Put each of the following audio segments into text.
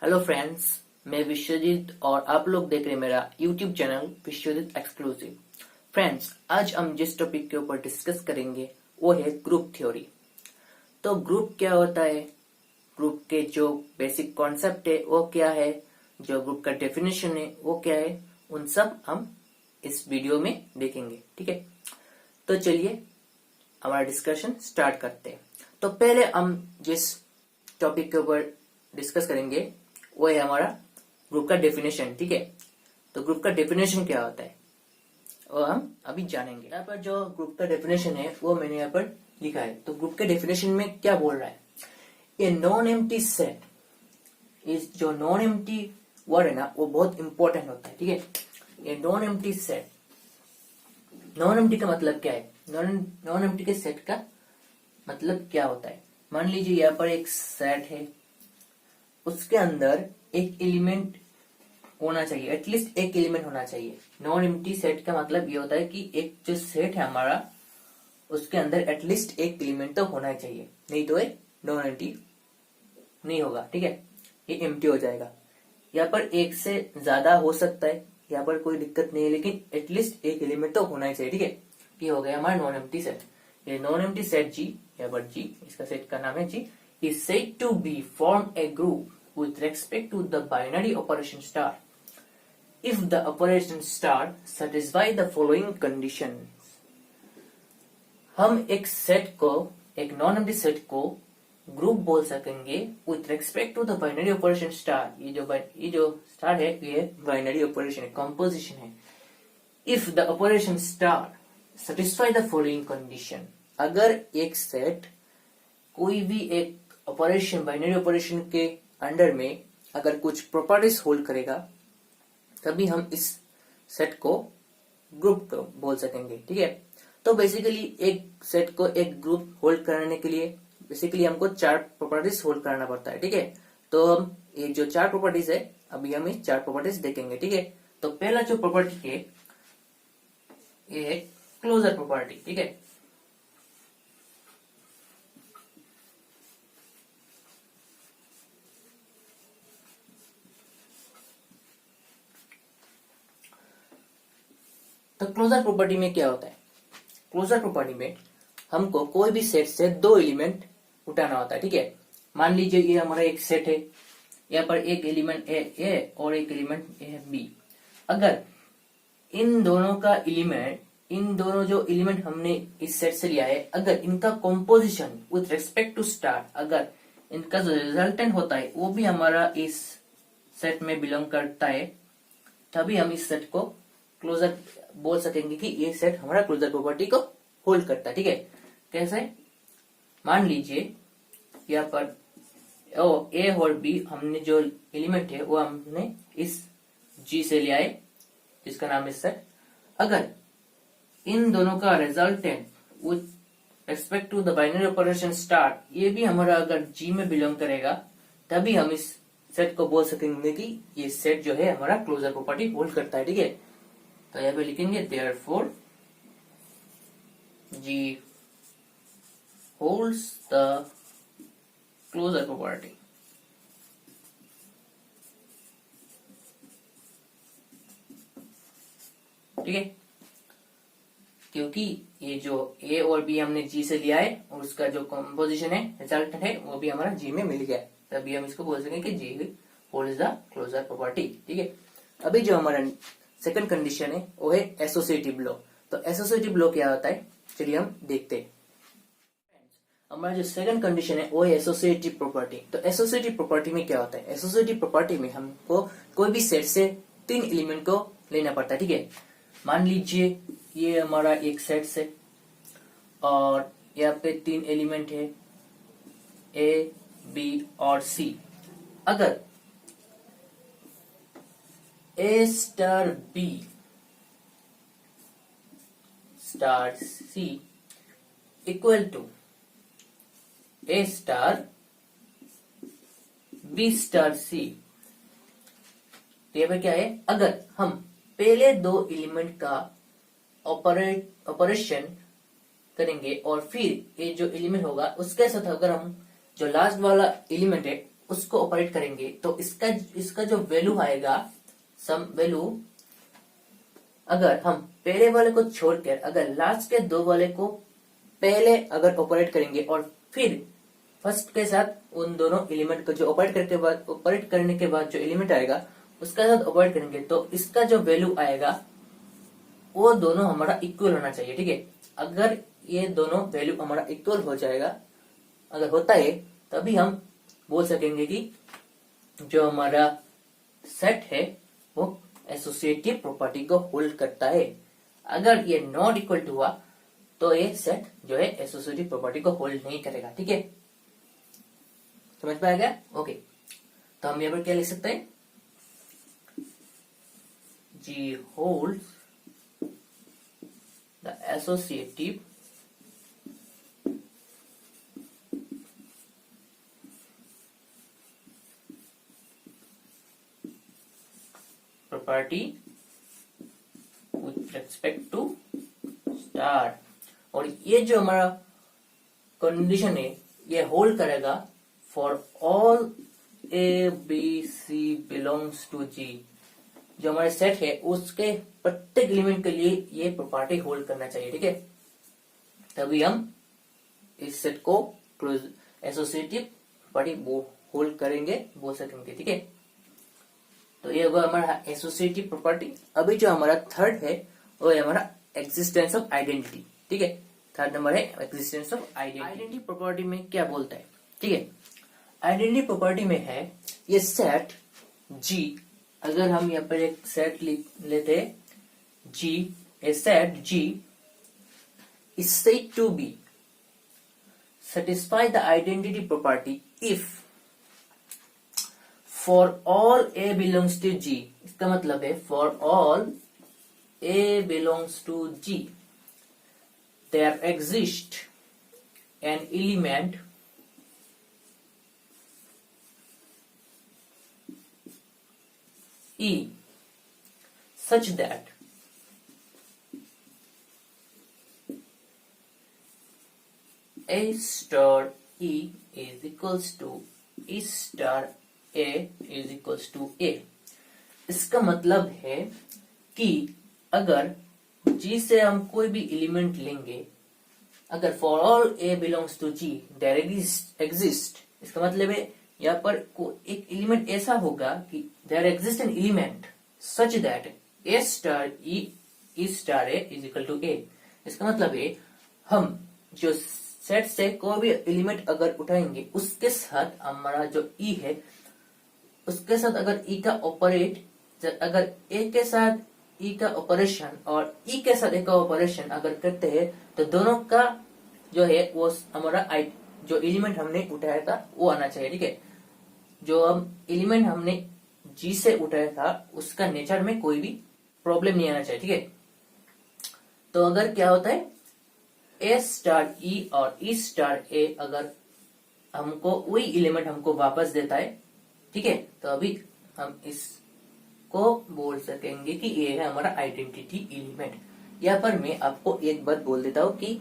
Hello friends, मैं विश्वजीत और आप लोग देख रहे हैं मेरा YouTube channel Vishwajeet exclusive. Friends, आज हम जिस टॉपिक के ऊपर डिस्कस करेंगे वो है ग्रुप थ्योरी। तो ग्रुप क्या होता है, ग्रुप के जो बेसिक कॉन्सेप्ट है वो क्या है, जो ग्रुप का डेफिनेशन है वो क्या है, उन सब हम इस वीडियो में देखेंगे। ठीक है, तो चलिए हमारा डिस्कशन स्टार्ट करते हैं। तो पहले हम जिस टॉपिक के ऊपर डिस्कस करेंगे वो है हमारा ग्रुप का डेफिनेशन। ठीक है, तो ग्रुप का डेफिनेशन क्या होता है वो हम अभी जानेंगे। यहाँ पर जो ग्रुप का डेफिनेशन है वो मैंने यहाँ पर लिखा है। तो ग्रुप के डेफिनेशन में क्या बोल रहा है, ये नॉन एम्प्टी सेट, इस जो नॉन एम्प्टी वर्ड है ना वो बहुत इंपॉर्टेंट होता है। ठीक है, ये non empty set, non empty का मतलब क्या है, नॉन एम्प्टी के सेट का मतलब क्या होता है। मान लीजिए यहाँ पर एक सेट है, उसके अंदर एक एलिमेंट होना चाहिए, एटलीस्ट एक एलिमेंट होना चाहिए। नॉन एम्प्टी सेट का मतलब ये होता है कि एक जो सेट है हमारा उसके अंदर एटलीस्ट एक एलिमेंट तो होना चाहिए, नहीं तो ये नॉन एम्प्टी नहीं होगा। ठीक है, ये एम्प्टी हो जाएगा। यहाँ पर एक से ज्यादा हो सकता है, यहाँ पर कोई दिक्कत नहीं है, लेकिन एटलीस्ट एक एलिमेंट तो होना ही चाहिए। ठीक है, ये हो गया हमारा नॉन एम्प्टी सेट। ये नॉन एम्प्टी सेट जी, यहाँ पर जी इसका सेट का नाम है जी, is said to be form a group with respect to the binary operation star if the operation star satisfy the following conditions। हम एक सेट को, एक नॉन एम्प्टी सेट को ग्रुप बोल सकेंगे with respect to the binary operation star। ये जो star है ये बाइनरी ऑपरेशन है, कंपोजिशन है। if the operation star satisfy the following condition, अगर एक सेट कोई भी एक ऑपरेशन, बाइनरी ऑपरेशन के अंडर में अगर कुछ प्रॉपर्टीज होल्ड करेगा तभी हम इस सेट को ग्रुप बोल सकेंगे। ठीक है, तो बेसिकली एक सेट को एक ग्रुप होल्ड कराने के लिए बेसिकली हमको चार प्रॉपर्टीज होल्ड कराना पड़ता है। ठीक है, तो हम ये जो चार प्रॉपर्टीज है अभी हम ये चार प्रॉपर्टीज देखेंगे। ठीक है, तो पहला जो प्रॉपर्टी है ये है क्लोजर प्रॉपर्टी। ठीक है, तो क्लोजर प्रॉपर्टी में क्या होता है, क्लोजर प्रॉपर्टी में हमको कोई भी सेट से दो एलिमेंट उठाना होता है। ठीक है, मान लीजिए ये हमारा एक सेट है, यहाँ पर एक एलिमेंट ए और एक एलिमेंट है बी। अगर इन दोनों का एलिमेंट, इन दोनों जो एलिमेंट हमने इस सेट से लिया है, अगर इनका composition with respect to star, अगर इनका जो रिजल्टेंट होता है वो भी हमारा इस सेट में बिलोंग करता है, तभी हम इस सेट को क्लोजर बोल सकेंगे कि ये सेट हमारा क्लोजर प्रॉपर्टी को होल्ड करता है। ठीक है, कैसे, मान लीजिए यहाँ पर ए और बी, हमने जो एलिमेंट है वो हमने इस जी से लिया है जिसका नाम है सेट। अगर इन दोनों का resultant with respect to the binary operation star ये भी हमारा अगर जी में बिलोंग करेगा तभी हम इस सेट को बोल सकेंगे कि ये सेट जो है हमारा क्लोजर प्रॉपर्टी होल्ड करता है। ठीक है, तो यहाँ पे लिखेंगे therefore G holds the closure property। ठीक है, क्योंकि ये जो ए और बी हमने जी से लिया है और उसका जो कंपोजिशन है, रिजल्ट है, वो भी हमारा जी में मिल गया है, तभी हम इसको बोल सकेंगे कि जी होल्ड्स द क्लोजर प्रॉपर्टी। ठीक है, अभी जो हमारा सेकंड कंडीशन है वो है एसोसिएटिव लॉ। तो एसोसिएटिव लॉ क्या होता है, चलिए हम देखते हैं। हमारा जो सेकंड कंडीशन है वो है एसोसिएटिव प्रॉपर्टी। तो एसोसिएटिव प्रॉपर्टी में क्या होता है, एसोसिएटिव प्रॉपर्टी में हमको कोई भी सेट से तीन एलिमेंट को लेना पड़ता है। ठीक है, मान लीजिए ये हमारा एक सेट से और यहाँ पे तीन एलिमेंट है ए, बी और सी। अगर A star B star C equal to A star B star C, यहाँ पे क्या है, अगर हम पहले दो एलिमेंट का ऑपरेशन करेंगे और फिर ये जो एलिमेंट होगा उसके साथ अगर हम जो लास्ट वाला एलिमेंट है उसको ऑपरेट करेंगे तो इसका जो वैल्यू आएगा, सम वैल्यू, अगर हम पहले वाले को छोड़कर अगर लास्ट के दो वाले को पहले अगर ऑपरेट करेंगे और फिर फर्स्ट के साथ उन दोनों एलिमेंट को जो ऑपरेट करने के बाद जो एलिमेंट आएगा उसका साथ ऑपरेट करेंगे तो इसका जो वैल्यू आएगा वो दोनों हमारा इक्वल होना चाहिए। ठीक है, अगर ये दोनों वैल्यू हमारा इक्वल हो जाएगा, अगर होता है तभी हम बोल सकेंगे कि जो हमारा सेट है वो एसोसिएटिव प्रॉपर्टी को होल्ड करता है। अगर ये नॉट इक्वल टू हुआ तो ये सेट जो है एसोसिएटिव प्रॉपर्टी को होल्ड नहीं करेगा। ठीक है, समझ में आ गया? ओके, तो हम यहाँ पर क्या लिख सकते हैं, G holds the associative property with respect to star. और ये जो हमारा कंडीशन है ये होल्ड करेगा for all A B C belongs to G. जो हमारे सेट है उसके प्रत्येक एलिमेंट के लिए ये प्रॉपर्टी होल्ड करना चाहिए। ठीक है, तभी हम इस सेट को एसोसिएटिव प्रॉपर्टी होल्ड करेंगे, बोल सकेंगे। ठीक है, तो ये होगा हमारा एसोसिएटिव प्रॉपर्टी। अभी जो हमारा थर्ड है वो है हमारा एक्जिस्टेंस ऑफ आइडेंटिटी। ठीक है, थर्ड नंबर है existence of identity. Identity property में क्या बोलता है? ठीक है, आइडेंटिटी प्रॉपर्टी में है ये सेट जी, अगर हम यहाँ पर एक सेट लेते G, A set G is said to be satisfy the identity property if for all A belongs to G। इसका मतलब है for all A belongs to G there exists an element E such that A star E is equals to E star A is equals to A। इसका मतलब है कि अगर G से हम कोई भी एलिमेंट लेंगे, अगर for all A belongs to G there exist, इसका मतलब है यहाँ पर एक एलिमेंट ऐसा होगा कि there exists an element such that A star E star A is equal to A। इसका मतलब है हम जो सेट से कोई भी एलिमेंट अगर उठाएंगे उसके साथ हमारा जो E है उसके साथ अगर E का ऑपरेट, अगर A के साथ E का ऑपरेशन और E के साथ A का ऑपरेशन अगर करते हैं तो दोनों का जो है वो हमारा जो एलिमेंट हमने उठाया था वो आना चाहिए। ठीक है, जो हम एलिमेंट हमने G से उठाया था उसका नेचर में कोई भी प्रॉब्लम नहीं आना चाहिए। ठीक है, तो अगर क्या होता है A स्टार E और E स्टार A अगर हमको वही एलिमेंट हमको वापस देता है, ठीक है, तो अभी हम इसको बोल सकेंगे कि ये है हमारा आइडेंटिटी एलिमेंट। यहाँ पर मैं आपको एक बात बोल देता हूँ कि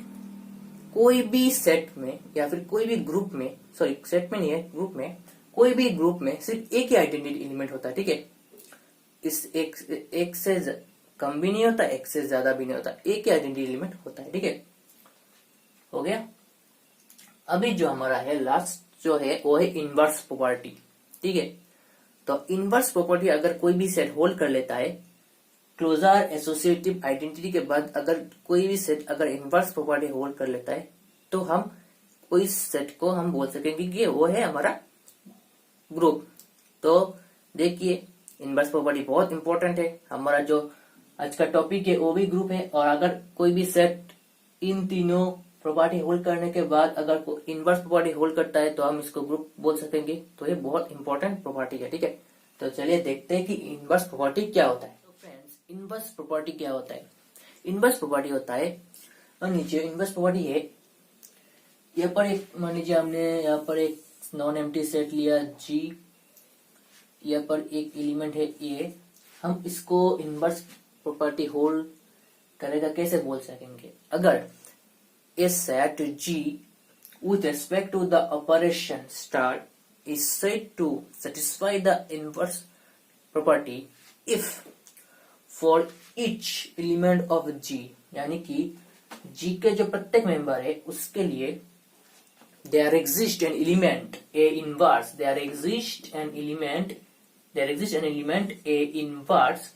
कोई भी सेट में या फिर कोई भी ग्रुप में, सॉरी सेट में नहीं है, ग्रुप में, कोई भी ग्रुप में सिर्फ एक ही आइडेंटिटी एलिमेंट होता है। ठीक है, इस एक से कम भी नहीं होता, एक से ज्यादा भी नहीं होता, एक ही आइडेंटिटी एलिमेंट होता है। ठीक है, हो गया। अभी जो हमारा है लास्ट जो है वो है इनवर्स प्रॉपर्टी। ठीक है, तो इनवर्स प्रॉपर्टी अगर कोई भी सेट होल्ड कर लेता है क्लोजर एसोसिएटिव आइडेंटिटी के बाद, अगर कोई भी सेट अगर इनवर्स प्रॉपर्टी होल्ड कर लेता है तो हम कोई सेट को हम बोल सकेंगे कि वो है हमारा ग्रुप। तो देखिए इनवर्स प्रॉपर्टी बहुत इंपॉर्टेंट है, हमारा जो आज का टॉपिक है वो भी ग्रुप है। और अगर कोई भी सेट इन तीनों प्रॉपर्टी होल्ड करने के बाद अगर इनवर्स प्रॉपर्टी होल्ड करता है तो हम इसको ग्रुप बोल सकेंगे। तो ये बहुत इंपॉर्टेंट प्रॉपर्टी है। ठीक है, तो चलिए देखते हैं कि इनवर्स प्रॉपर्टी क्या होता है। तो फ्रेंड्स, इनवर्स प्रॉपर्टी क्या होता है? इनवर्स प्रॉपर्टी होता है, मान लीजिए इनवर्स प्रॉपर्टी है, यहाँ पर एक, मान लीजिए हमने यहाँ पर एक नॉन एम्प्टी सेट लिया G, यहाँ पर एक एलिमेंट है A, हम इसको इनवर्स प्रॉपर्टी होल्ड करेगा कैसे बोल सकेंगे? अगर a set G with respect to the operation star is said to satisfy the inverse property if for each element of G, यानी कि G के जो प्रत्येक मेंबर है उसके लिए there exists an element A inverse, there exists an element A inverse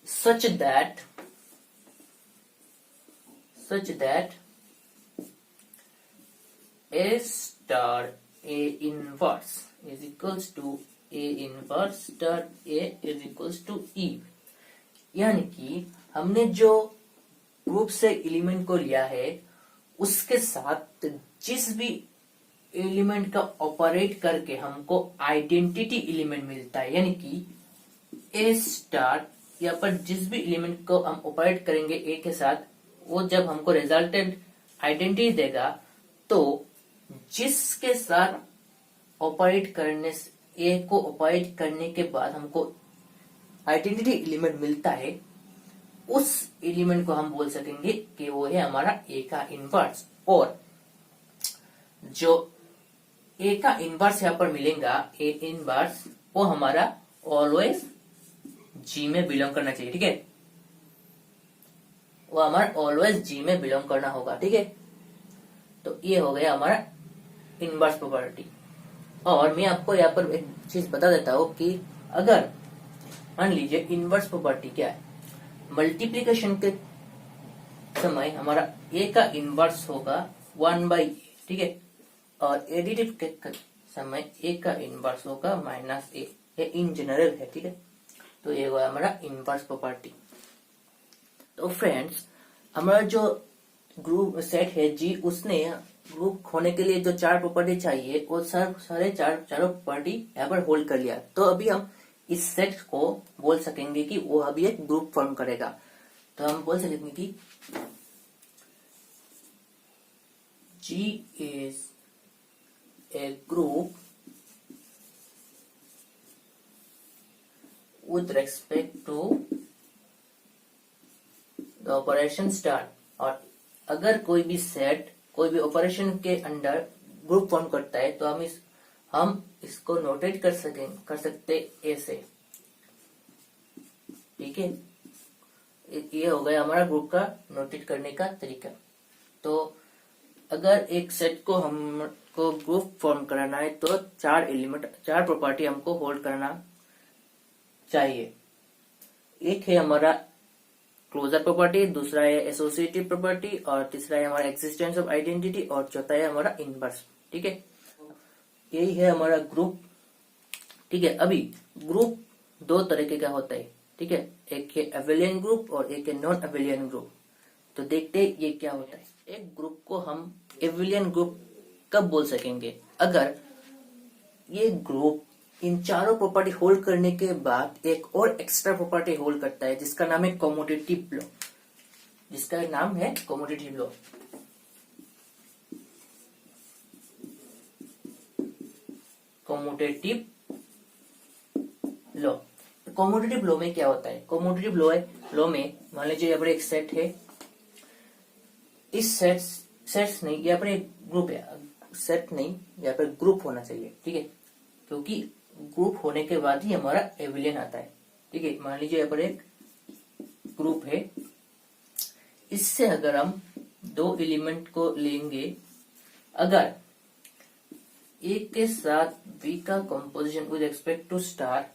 such that A star A inverse is equals to A inverse star A is equals to E। यानी कि हमने जो ग्रुप से element को लिया है उसके साथ जिस भी एलिमेंट का ऑपरेट करके हमको आइडेंटिटी एलिमेंट मिलता है, यानी कि ए स्टार यहाँ पर जिस भी एलिमेंट को हम ऑपरेट करेंगे ए के साथ, वो जब हमको रिजल्टेंट आइडेंटिटी देगा, तो जिसके साथ ऑपरेट करने ए को ऑपरेट करने के बाद हमको आइडेंटिटी एलिमेंट मिलता है, उस एलिमेंट को हम बोल सकेंगे कि वो है हमारा ए का इनवर्स। और जो ए का इनवर्स यहाँ पर मिलेगा, ए इनवर्स, वो हमारा ऑलवेज जी में बिलोंग करना चाहिए, ठीक है, वो हमारा ऑलवेज जी में बिलोंग करना होगा, ठीक है। तो ये हो गया हमारा इनवर्स प्रॉपर्टी। और मैं आपको यहाँ पर एक चीज बता देता हूँ कि अगर मान लीजिए इनवर्स प्रॉपर्टी क्या है, मल्टीप्लीकेशन के समय हमारा ए का इनवर्स होगा 1/a, ठीक है, और एडिटिव के समय ए का इनवर्स होगा -a। ये इन जनरल है, ठीक है। तो ये हुआ हमारा इनवर्स प्रॉपर्टी। तो फ्रेंड्स, हमारा जो ग्रुप सेट है जी, उसने ग्रुप होने के लिए जो 4 प्रॉपर्टी चाहिए वो सारे चारों प्रॉपर्टी यहाँ पर होल्ड कर लिया। तो अभी हम इस सेट को बोल सकेंगे कि वो अभी एक ग्रुप फॉर्म करेगा। तो हम बोल सकेंगे कि G is a group with respect to the operation star। और अगर कोई भी सेट कोई भी ऑपरेशन के अंडर ग्रुप फॉर्म करता है तो हम इसको नोटेट कर सकते ऐसे, ठीक है। ये हो गया हमारा ग्रुप का नोटेट करने का तरीका। तो अगर एक सेट को हमको ग्रुप फॉर्म कराना है तो 4 प्रॉपर्टी हमको होल्ड करना चाहिए। एक है हमारा क्लोजर प्रॉपर्टी, दूसरा है एसोसिएटिव प्रॉपर्टी, और तीसरा है हमारा एक्सिस्टेंस ऑफ आइडेंटिटी, और चौथा है हमारा इनवर्स, ठीक है। यही है हमारा ग्रुप, ठीक है। अभी ग्रुप 2 तरीके का होता है, ठीक है, एक है एबेलियन ग्रुप और एक है नॉन एबेलियन ग्रुप। तो देखते हैं ये क्या होता है। एक ग्रुप को हम एबेलियन ग्रुप कब बोल सकेंगे, अगर ये ग्रुप इन चारों प्रॉपर्टी होल्ड करने के बाद एक और एक्स्ट्रा प्रॉपर्टी होल्ड करता है जिसका नाम है कम्यूटेटिव लॉ, जिसका नाम है commutative law. Commutative law, commutative law में क्या होता है, कम्यूटेटिव लॉ में मान लीजिए यहाँ पर एक सेट है, इस सेट्स नहीं, यहाँ पर एक ग्रुप है, सेट नहीं, यहाँ पर ग्रुप होना चाहिए, ठीक है, क्योंकि ग्रुप होने के बाद ही हमारा एबेलियन आता है, ठीक है। मान लीजिए यहाँ पर एक ग्रुप है, इससे अगर हम 2 एलिमेंट को लेंगे, अगर ए के साथ बी का composition with respect to star,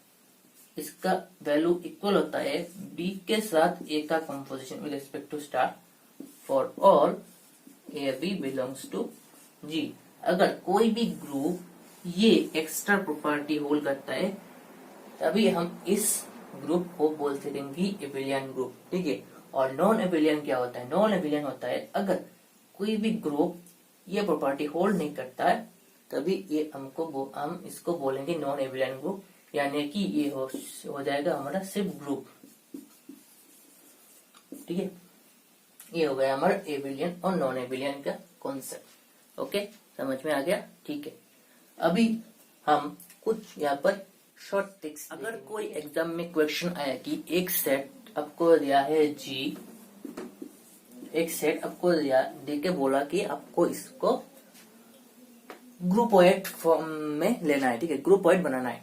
इसका वैल्यू इक्वल होता है बी के साथ ए का composition with respect to star for all A B belongs to G. अगर कोई भी ग्रुप ये एक्स्ट्रा प्रॉपर्टी होल्ड करता है तभी हम इस ग्रुप को बोल सकेंगे एबेलियन ग्रुप, ठीक है। और नॉन एबेलियन क्या होता है, नॉन एबेलियन होता है अगर कोई भी ग्रुप ये प्रॉपर्टी होल्ड नहीं करता है तभी ये हम इसको बोलेंगे नॉन एबेलियन ग्रुप, यानी कि ये हो जाएगा हमारा सिर्फ ग्रुप, ठीक है। ये हो गया हमारा एबेलियन और नॉन एबेलियन का कॉन्सेप्ट। ओके, समझ में आ गया, ठीक है। अभी हम कुछ यहाँ पर शॉर्ट ट्रिक्स, अगर कोई एग्जाम में क्वेश्चन आया कि एक सेट आपको दिया है जी, एक सेट आपको दे के बोला कि आपको इसको ग्रुपोइड फॉर्म में लेना है, ठीक है, ग्रुपोइड बनाना है।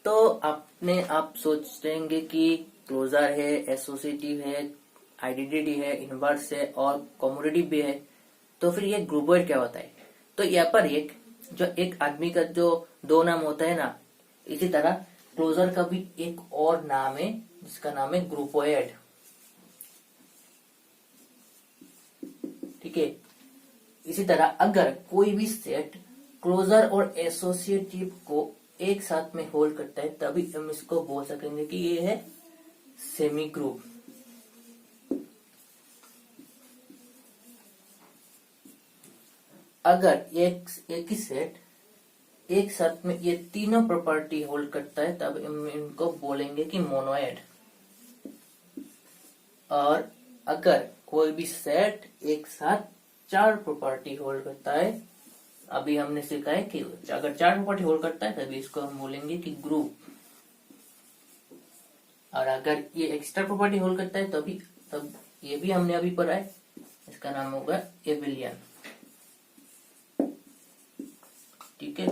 तो आप सोच रहेंगे कि क्लोजर है, एसोसिएटिव है, आइडेंटिटी है, इनवर्स है और कॉमोडेटिव भी है, तो फिर ये ग्रुपोइड क्या होता है? तो यहाँ पर एक आदमी का जो दो नाम होता है ना, इसी तरह क्लोजर का भी एक और नाम है जिसका नाम है ग्रुपोइड, ठीक है। इसी तरह अगर कोई भी सेट क्लोजर और एसोसिएटिव को एक साथ में होल्ड करता है तभी हम इसको बोल सकेंगे कि ये है सेमी ग्रुप। अगर एक ही सेट एक साथ में ये तीनों प्रॉपर्टी होल्ड करता है तब हम इनको बोलेंगे कि मोनोइड। और अगर कोई भी सेट एक साथ चार प्रॉपर्टी होल्ड करता है, अभी हमने सीखा है कि अगर चार प्रॉपर्टी होल्ड करता है तभी इसको हम बोलेंगे कि ग्रुप। और अगर ये एक्स्ट्रा प्रॉपर्टी होल्ड करता है तब ये भी हमने अभी पढ़ा है, इसका नाम होगा एबिलियन, ठीक है।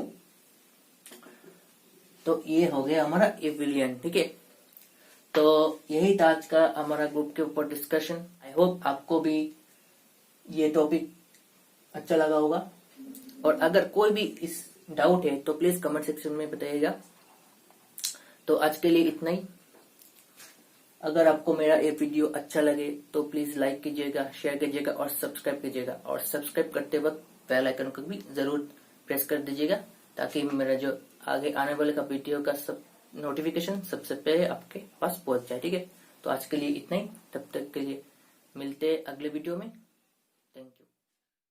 तो ये हो गया हमारा एबिलियन, ठीक है। तो यही था आज का हमारा ग्रुप के ऊपर डिस्कशन। आई होप आपको भी ये टॉपिक अच्छा लगा होगा, और अगर कोई भी इस डाउट है तो प्लीज कमेंट सेक्शन में बताइएगा। तो आज के लिए इतना ही। अगर आपको मेरा ये वीडियो अच्छा लगे तो प्लीज लाइक कीजिएगा, शेयर कीजिएगा और सब्सक्राइब कीजिएगा। और सब्सक्राइब करते वक्त बेल आइकन को भी जरूर प्रेस कर दीजिएगा ताकि मेरा जो आगे आने वाले का वीडियो का सब नोटिफिकेशन सबसे पहले आपके पास पहुंच जाए, ठीक है। तो आज के लिए इतना ही, तब तक के लिए मिलते हैं अगले वीडियो में।